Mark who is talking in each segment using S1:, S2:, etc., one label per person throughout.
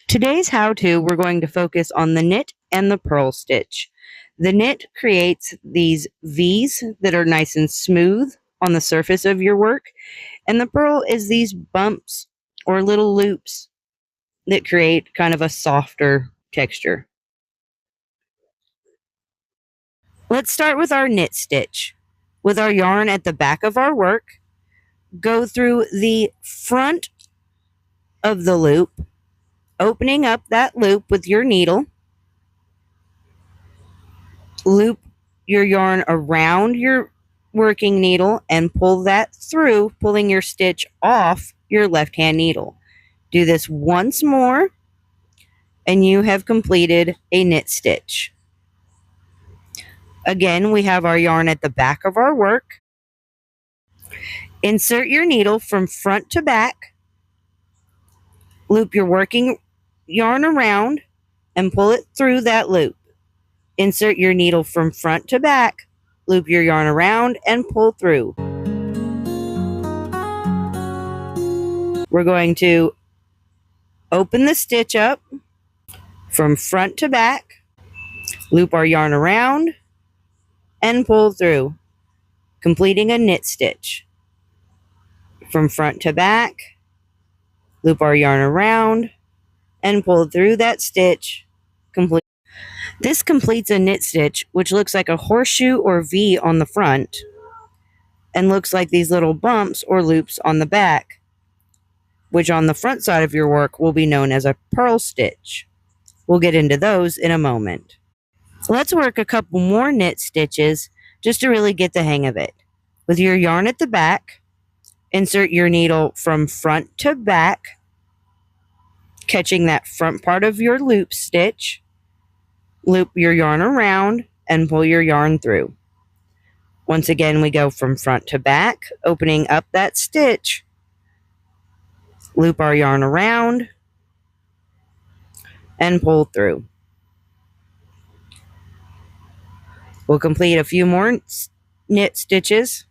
S1: Today's how-to, we're going to focus on the knit and the purl stitch. The knit creates these V's that are nice and smooth on the surface of your work, and the purl is these bumps or little loops that create kind of a softer texture. Let's start with our knit stitch. With our yarn at the back of our work, go through the front of the loop, opening up that loop with your needle. Loop your yarn around your working needle and pull that through, pulling your stitch off your left hand needle. Do this once more and you have completed a knit stitch. Again, we have our yarn at the back of our work. Insert your needle from front to back. Loop your working yarn around and pull it through that loop. Insert your needle from front to back, loop your yarn around and pull through. We're going to open the stitch up from front to back, loop our yarn around and pull through, completing a knit stitch. From front to back, loop our yarn around and pull through that stitch. Complete. This completes a knit stitch, which looks like a horseshoe or V on the front and looks like these little bumps or loops on the back, which on the front side of your work will be known as a purl stitch. We'll get into those in a moment. Let's work a couple more knit stitches just to really get the hang of it. With your yarn at the back, insert your needle from front to back, catching that front part of your loop stitch. Loop your yarn around and pull your yarn through. Once again, we go from front to back, opening up that stitch. Loop our yarn around and pull through. We'll complete a few more knit stitches.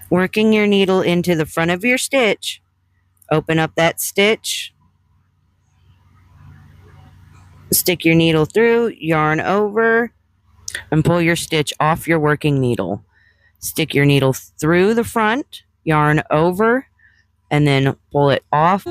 S1: Working your needle into the front of your stitch, open up that stitch, stick your needle through, yarn over, and pull your stitch off your working needle. Stick your needle through the front, yarn over, and then pull it off.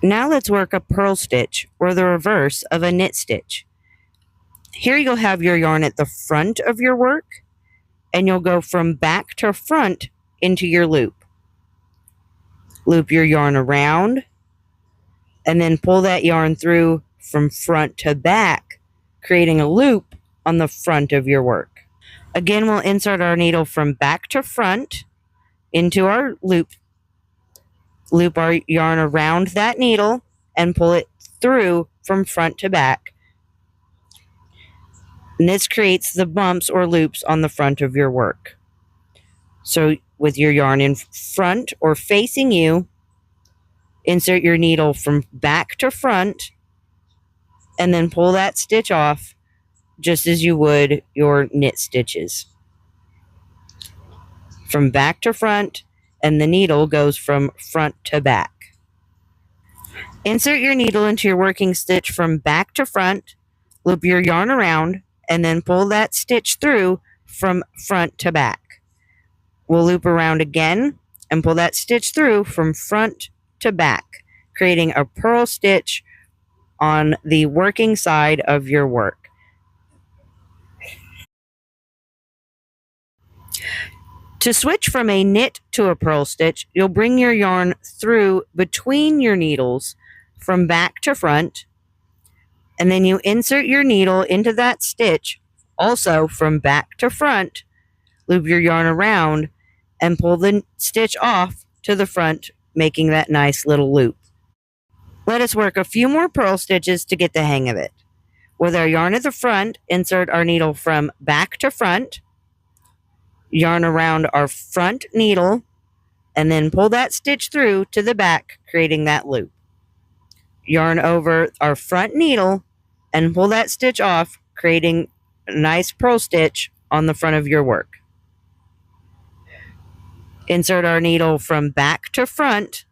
S1: Now let's work a purl stitch, or the reverse of a knit stitch. Here you'll have your yarn at the front of your work, and you'll go from back to front into your loop. Loop your yarn around, and then pull that yarn through from front to back, creating a loop on the front of your work. Again, we'll insert our needle from back to front into our loop. Loop our yarn around that needle and pull it through from front to back. And this creates the bumps or loops on the front of your work. So with your yarn in front or facing you, insert your needle from back to front and then pull that stitch off just as you would your knit stitches. From back to front, and the needle goes from front to back. Insert your needle into your working stitch from back to front, loop your yarn around, and then pull that stitch through from front to back. We'll loop around again, and pull that stitch through from front to back, creating a purl stitch on the working side of your work. To switch from a knit to a purl stitch, you'll bring your yarn through between your needles from back to front, and then you insert your needle into that stitch, also from back to front, loop your yarn around, and pull the stitch off to the front, making that nice little loop. Let us work a few more purl stitches to get the hang of it. With our yarn at the front, insert our needle from back to front, yarn around our front needle, and then pull that stitch through to the back, creating that loop. Yarn over our front needle and pull that stitch off, creating a nice purl stitch on the front of your work. Insert our needle from back to front,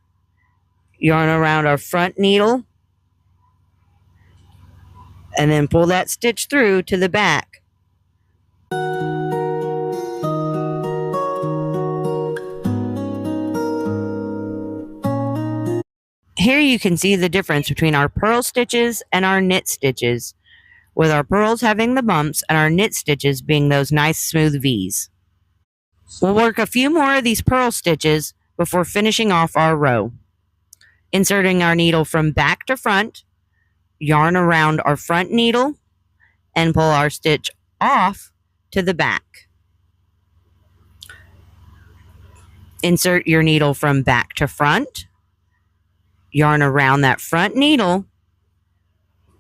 S1: yarn around our front needle, and then pull that stitch through to the back. Here you can see the difference between our purl stitches and our knit stitches, with our purls having the bumps and our knit stitches being those nice smooth V's. We'll work a few more of these purl stitches before finishing off our row. Inserting our needle from back to front, yarn around our front needle, and pull our stitch off to the back. Insert your needle from back to front, yarn around that front needle,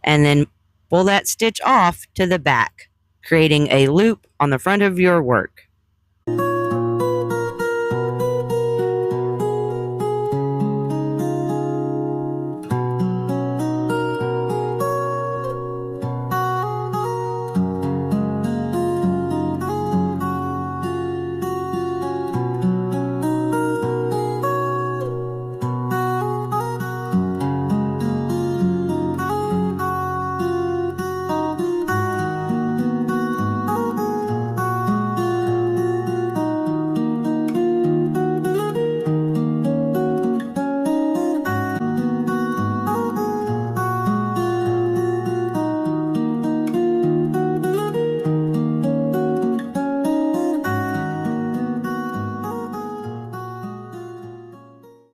S1: and then pull that stitch off to the back, creating a loop on the front of your work.